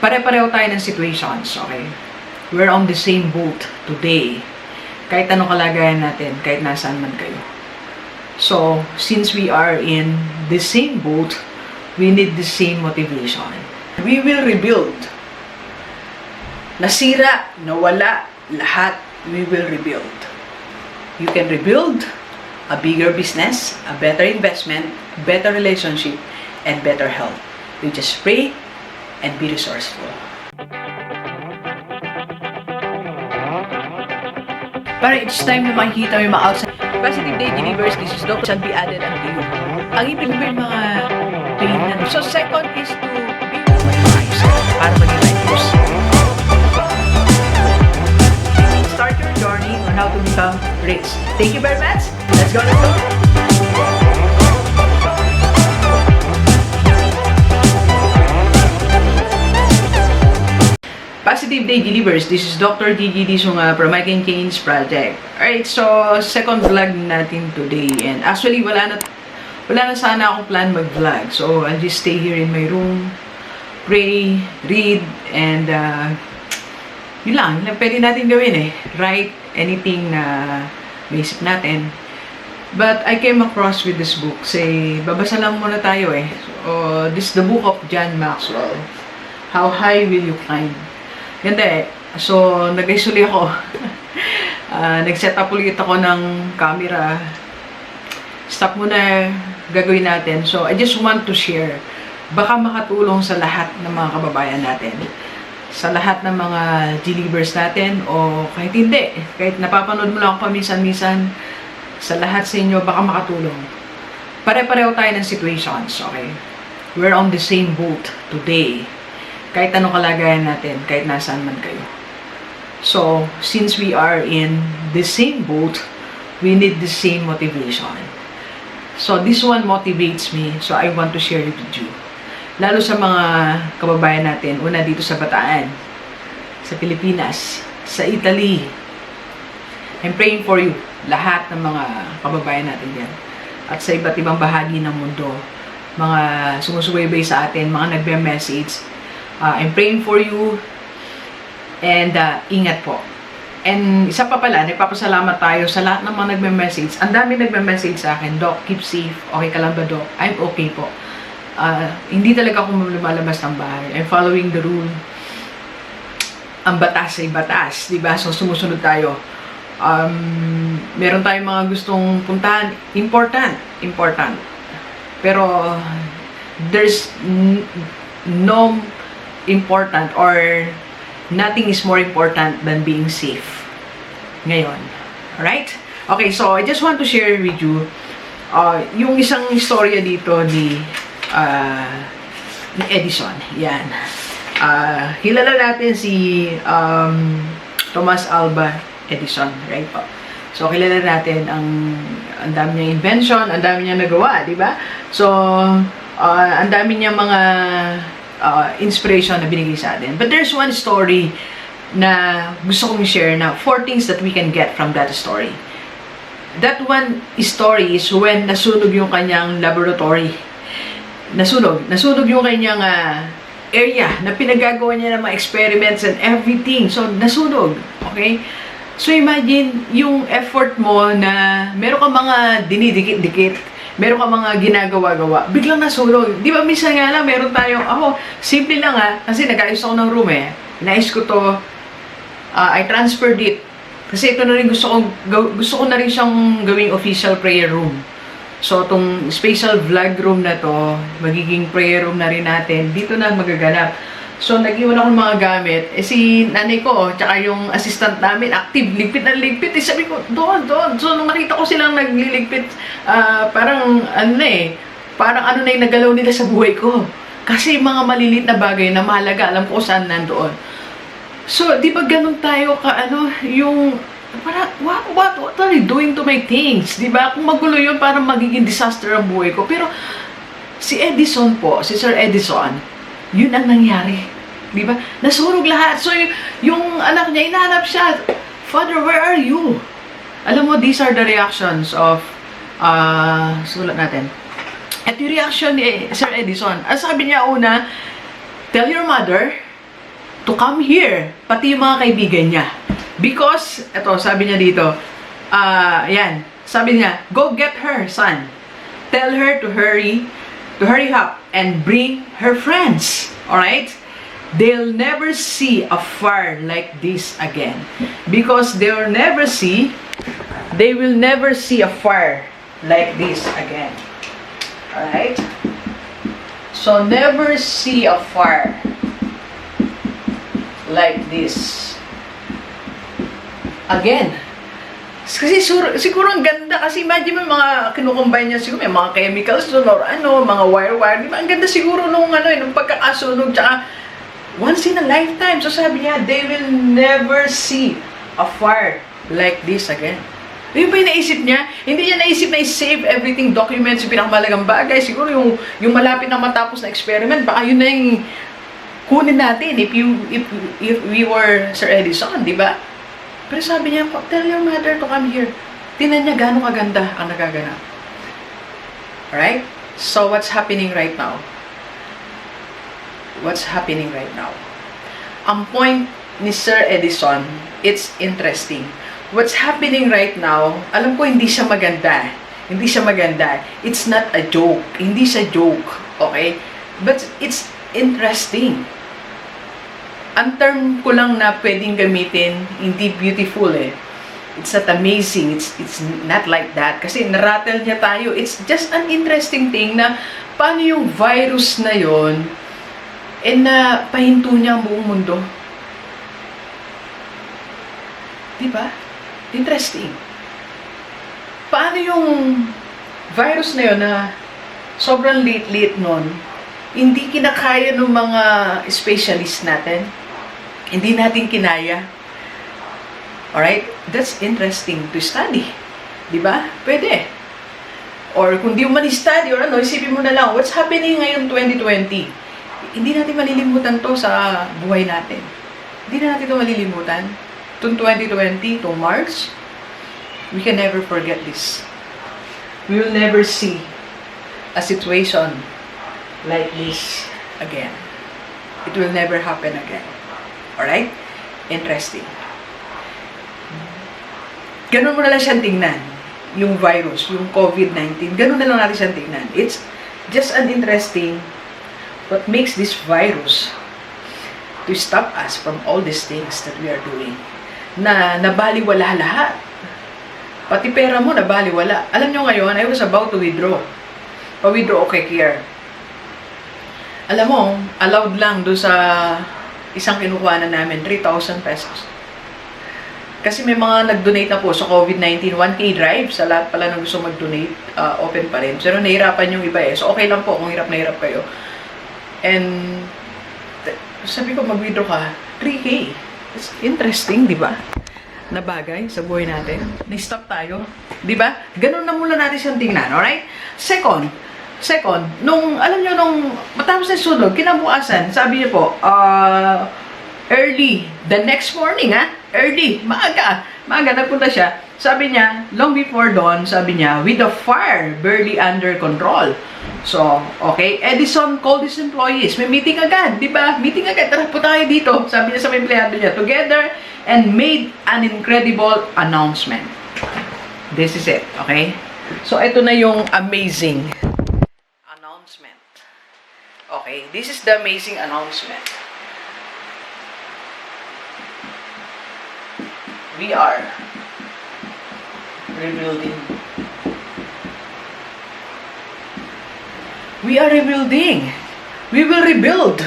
Pare-pareho tayo ng situations, okay? We're on the same boat today. Kahit anong kalagayan natin, kahit nasaan man kayo. So, since we are in the same boat, we need the same motivation. We will rebuild. Nasira, nawala, lahat, we will rebuild. You can rebuild a bigger business, a better investment, better relationship, and better health. You just pray and be resourceful. Para it's time na makikita mo yung mga outside positive day believers, this is Dr. shall be added unto you. Ang ibig mo yung mga pain na. So second is to be wise para maging righteous. Start your journey on how to become rich. Thank you very much. Let's go, let's go. Positive Day Believers, this is Dr. Gigi Sunga from My Change Project. Alright, so second vlog natin today, and actually wala na sana akong plan mag-vlog. So I'll just stay here in my room, pray, read, and yun lang pwede natin gawin write anything na basic natin. But I came across with this book. Babasa lang muna tayo So, this is the book of John Maxwell. How High Will You Climb? Ganda So, nag-isuli ako. Nag-set up ulit ako ng camera. Stop muna gagawin natin. So, I just want to share. Baka makatulong sa lahat ng mga kababayan natin. Sa lahat ng mga believers natin. O kahit hindi. Kahit napapanood mo lang ako paminsan-minsan. Sa lahat sa inyo, baka makatulong. Pare-pareho tayo ng situations. Okay? We're on the same boat today. Kahit anong kalagayan natin, kahit nasaan man kayo. So, since we are in the same boat, we need the same motivation. So, this one motivates me, so I want to share it with you. Lalo sa mga kababayan natin, una dito sa Bataan, sa Pilipinas, sa Italy. I'm praying for you, lahat ng mga kababayan natin yan. At sa iba't ibang bahagi ng mundo, mga sumusubaybay sa atin, mga nagbe-message, I'm praying for you, and ingat po. And isa pa pala, nagpapasalamat tayo sa lahat ng mga nagme-message. Ang dami nagme-message sa akin, Doc, keep safe. Okay ka lang ba, Doc? I'm okay po. Hindi talaga ako lumalabas ng bahay. I'm following the rule. Ang batas ay batas, diba? So, sumusunod tayo. Meron tayong mga gustong puntahan. Important. Pero, there's no important or nothing is more important than being safe ngayon. Alright? Okay, so I just want to share with you yung isang istorya dito ni Edison. Yan. Kilala natin si Thomas Alva Edison, right po? So, kilala natin ang dami niyang invention, ang dami niyang nagawa, di ba? So, ang dami niyang mga inspiration na binigay sa atin. But there's one story na gusto kong share na 4 things that we can get from that story. That one story is when nasunog yung kanyang laboratory. Nasunog yung kanyang area na pinagagawa niya ng mga experiments and everything. So, nasunog. Okay? So, imagine yung effort mo na meron ka mga dinidikit-dikit, meron ka mga ginagawa-gawa, biglang nasunog. Di ba, minsan nga lang, meron tayong, simple lang kasi nag-ayos ako ng room Inayos ko to, I transferred it. Kasi ito na rin gusto ko na rin siyang gawing official prayer room. So, itong special vlog room na to, magiging prayer room na rin natin, dito na magaganap. So, nag-iwan ako ng mga gamit. Si nanay ko, tsaka yung assistant namin, active, ligpit na ligpit. Sabi ko, doon. So, nung nakita ko silang nagliligpit, parang na yung nagalaw nila sa buhay ko. Kasi mga maliliit na bagay na mahalaga, alam ko saan nandoon. So, di ba ganun tayo yung, parang, what are you doing to my things? Di ba? Kung magulo yun, parang magiging disaster ang buhay ko. Pero, si Edison po, si Sir Edison, yun ang nangyari. Di ba? Nasunog lahat. So, yung anak niya, inahanap siya. Father, where are you? Alam mo, these are the reactions of, sulat natin. At yung reaction ni Sir Edison, sabi niya una, tell your mother to come here, pati yung mga kaibigan niya. Because, eto, sabi niya dito, yan, sabi niya, go get her, son. Tell her to hurry up and bring her friends. Alright? They'll never see a fire like this again. Because they will never see a fire like this again. Alright? So, never see a fire like this again. Kasi siguro ang ganda, kasi imagine mo mga kinukombine niya, siguro may mga chemicals doon or mga wire-wire, di ba? Ang ganda siguro nung pagkakasunog, tsaka once in a lifetime. So sabi niya, they will never see a fire like this again. Yun ba yung naisip niya? Hindi niya naisip na i-save everything, documents, yung pinakamalagang bagay. Siguro yung malapit na matapos na experiment, baka yun na yung kunin natin if we were Sir Edison, di ba? Pero sabi niya, tell your mother to come here. Tingnan niya gano'ng kaganda ang nagaganap. Alright? So, what's happening right now? What's happening right now? Ang point ni Sir Edison, it's interesting. What's happening right now, alam ko hindi siya maganda. Hindi siya maganda. It's not a joke. Hindi siya joke. Okay? But it's interesting. Ang term ko lang na pwedeng gamitin, hindi beautiful eh. It's not amazing. It's not like that. Kasi narattle niya tayo. It's just an interesting thing na paano yung virus na yon na pahinto niya ang buong mundo. Diba? Interesting. Paano yung virus na yon na sobrang liit-liit nun, hindi kinakaya ng mga specialist natin. Hindi natin kinaya. Alright? That's interesting to study. Diba? Pwede. Or kung di mo man i-study or isipin mo na lang, what's happening ngayon 2020? Hindi natin malilimutan to sa buhay natin. Hindi na natin to malilimutan. Itong 2020, itong March, we can never forget this. We will never see a situation like this again. It will never happen again. Alright? Interesting. Ganun mo na lang siyang tingnan. Yung virus, yung COVID-19, ganun na lang natin siyang tingnan. It's just an interesting what makes this virus to stop us from all these things that we are doing. Na nabaliwala lahat. Pati pera mo nabaliwala. Alam nyo ngayon, I was about to withdraw. Pa-withdraw okay here. Alam mo, allowed lang doon sa isang kinukuha na namin, 3,000 pesos. Kasi may mga nag-donate na po sa COVID-19, 1K drive. Sa lahat pala na gusto mag-donate, open pa rin. Pero nahirapan yung iba eh. So okay lang po kung hirap na hirap kayo. And sabi ko, mag-withdraw ka, 3K. It's interesting, di ba? Na bagay sa buhay natin. Na-stop tayo. Di ba? Ganun na muna natin siyang tingnan. Alright? Second, alam nyo, nung matapos na sunog, kinabukasan, sabi niyo po, early, the next morning, early, maaga, nagpunta siya. Sabi niya, long before dawn, sabi niya, with the fire barely under control. So, okay, Edison called his employees. May meeting agad, di ba? Meeting agad, tara po tayo dito. Sabi niya sa mga empleyado niya, together, and made an incredible announcement. This is it, okay? So, ito na yung amazing announcement. Okay, this is the amazing announcement. We are rebuilding. We are rebuilding. We will rebuild.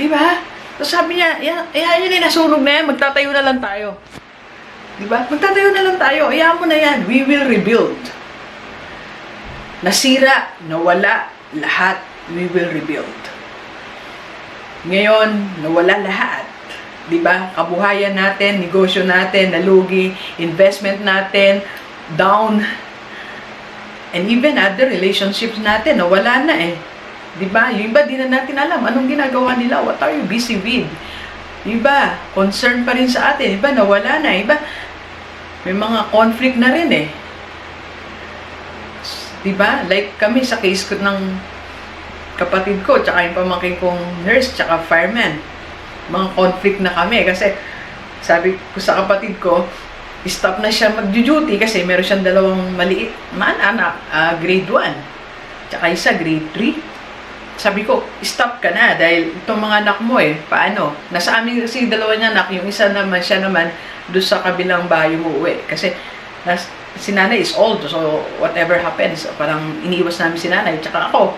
Diba? So sabi niya, yun yung nasunog na yan, magtatayo na lang tayo. Diba? Magtatayo na lang tayo. Ayaw mo na yan. We will rebuild. Nasira, nawala, lahat, we will rebuild. Ngayon, nawala lahat. Diba? Kabuhayan natin, negosyo natin, nalugi, investment natin, down, and even other relationships natin, nawala na eh. Diba? Yung iba, di na natin alam anong ginagawa nila. What are you busy with? Iba, concern pa rin sa atin. Iba, nawala na. Iba, may mga conflict na rin eh. Diba? Like kami sa case ko ng kapatid ko, tsaka yung pamangkin kong nurse, tsaka fireman. mga conflict na kami. Kasi, sabi ko sa kapatid ko, stop na siya mag-duty kasi meron siyang dalawang maliit na anak, grade 1. Tsaka isa, grade 3. Sabi ko, stop ka na dahil itong mga anak mo paano? Nasa amin kasi dalawa niya anak, yung isa naman, siya naman, doon sa kabilang bahay umuwi. Kasi, si nanay is old, so whatever happens, parang iniiwas namin si nanay, tsaka ako,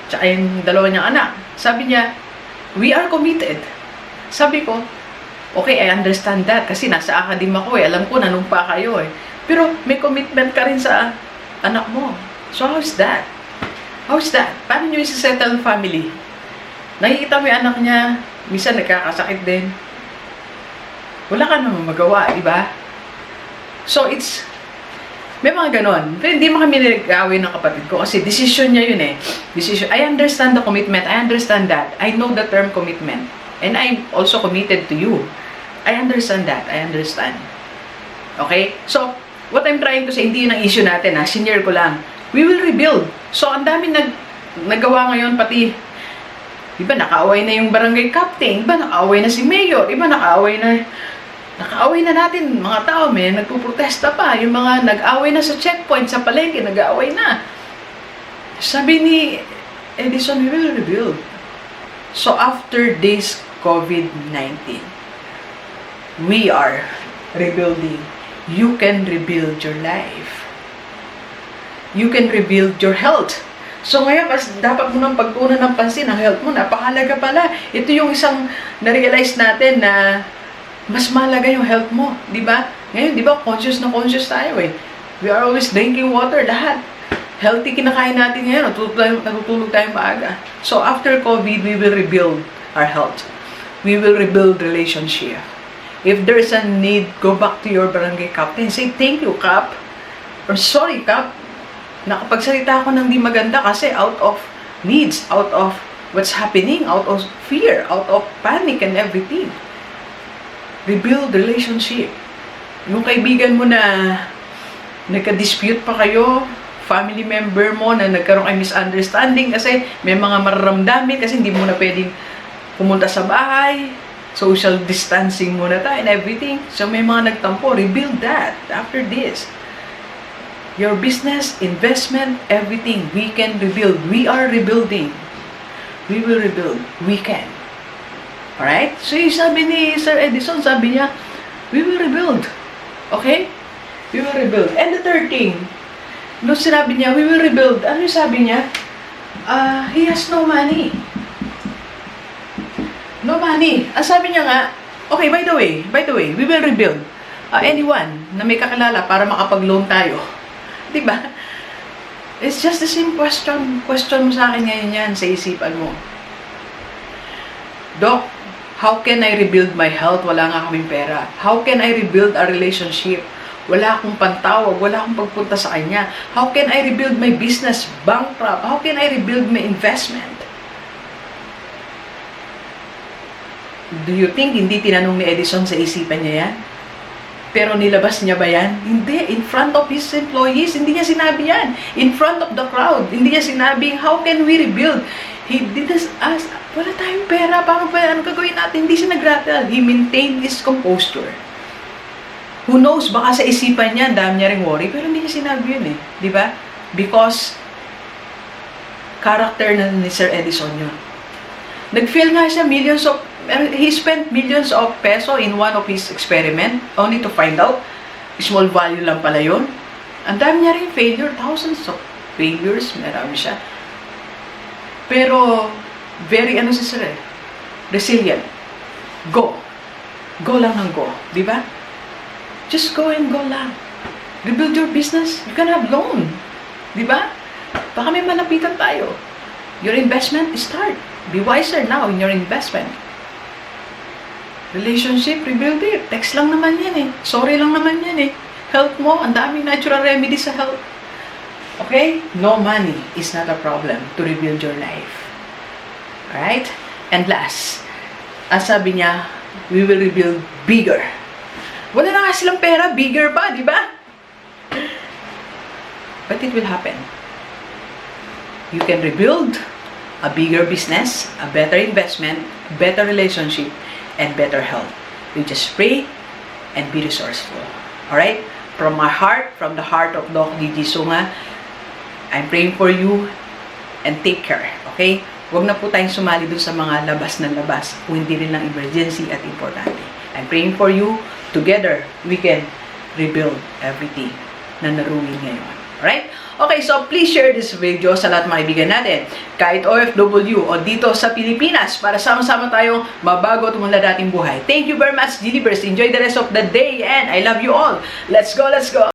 tsaka yung dalawa niyang anak. Sabi niya, we are committed. Sabi ko, okay, I understand that kasi nasa academe ako alam ko nanumpa kayo pero may commitment ka rin sa anak mo. So how's that? How's that? Paano nyo isi-settle family? Nakikita mo yung anak niya, minsan nagkakasakit din. Wala ka namang magawa, di ba? So may mga ganon. Pero hindi mo kami nag-away ng kapatid ko kasi decision niya yun Decision. I understand the commitment. I understand that. I know the term commitment. And I'm also committed to you. I understand that. I understand. Okay? So, what I'm trying to say, hindi yun ang issue natin senior ko lang. We will rebuild. So, ang dami nagawa ngayon, pati, iba nakaaway na yung barangay captain, iba nakaaway na si mayor, iba nakaaway na natin, mga tao, may nagpuprotesta pa, yung mga nag-away na sa checkpoint, sa palengke, nag-away na. Sabi ni Edison, we will rebuild. So, after this COVID-19, we are rebuilding. You can rebuild your life. You can rebuild your health. So ngayon, dapat mo nang pagtuunan ng pansin ang health mo. Napakahalaga pala. Ito yung isang na-realize natin na mas mahalaga yung health mo. Diba? Ngayon, diba, conscious na conscious tayo We are always drinking water, lahat. Healthy kinakain natin ngayon. Natutulog tayo maaga. So after COVID, we will rebuild our health. We will rebuild relationship. If there's a need, go back to your barangay captain. Say, thank you, Cap. Or sorry, Cap. Nakapagsalita ako ng di maganda kasi out of needs, out of what's happening, out of fear, out of panic and everything. Rebuild relationship. Yung kaibigan mo na nagka-dispute pa kayo, family member mo na nagkaroon kayo misunderstanding kasi may mga mararamdamin kasi hindi mo na pwedeng pumunta sa bahay, social distancing muna tayo and everything. So may mga nagtampo, rebuild that after this. Your business, investment, everything, we can rebuild. We are rebuilding. We will rebuild. We can. Alright? So yung sabi ni Sir Edison, sabi niya, we will rebuild. Okay? We will rebuild. And the third thing, nung sinabi niya, we will rebuild, ano yung sabi niya? He has no money. No money. Ang sabi niya nga, okay, by the way, we will rebuild. Anyone na may kakilala para makapag-loan tayo. Diba? It's just the same question. Question mo sa akin ngayon yan sa isipan mo. Doc, how can I rebuild my health? Wala nga kaming pera. How can I rebuild our relationship? Wala akong pantawag, wala akong pagpunta sa kanya. How can I rebuild my business? Bankrupt. How can I rebuild my investment? Do you think hindi tinanong ni Edison sa isipan niya yan? Pero nilabas niya ba yan? Hindi. In front of his employees, hindi niya sinabi yan. In front of the crowd, hindi niya sinabing, how can we rebuild? He did ask, wala tayong pera, paano ba, ano gagawin natin? Hindi siya nag-rattle. He maintained his composure. Who knows, baka sa isipan niya, dami niya ring worry, pero hindi niya sinabi yun Di ba? Because, character na ni Sir Edison yun. Nag-fail nga siya he spent millions of peso in one of his experiment only to find out small value lang pala yun. Ang dami niya rin failure, thousands of failures, marami siya. Pero, very si Sir resilient. Go lang ng go. Di ba? Just go and go lang. Rebuild your business. You can have loan. Di ba? Baka may malapitan tayo. Your investment, start. Be wiser now in your investment. Relationship, rebuild it. Text lang naman yan Sorry lang naman yan Health mo, ang daming natural remedy sa health. Okay? No money is not a problem to rebuild your life. Alright? And last, as sabi niya, we will rebuild bigger. Wala na nga silang pera, bigger pa, di ba? But it will happen. You can rebuild a bigger business, a better investment, better relationship, and better health. You just pray and be resourceful. Alright? From my heart, from the heart of Doc Gigi Sunga, I'm praying for you and take care. Okay? Huwag na po tayong sumali dun sa mga labas na labas kung hindi rin lang emergency at importante. I'm praying for you. Together, we can rebuild everything na naruin ngayon. Alright? Okay, so please share this video sa lahat ng mga kaibigan natin. Kahit OFW o dito sa Pilipinas para sama-sama tayong mabago at umunlad ating buhay. Thank you very much, Gilibers. Enjoy the rest of the day and I love you all. Let's go, let's go!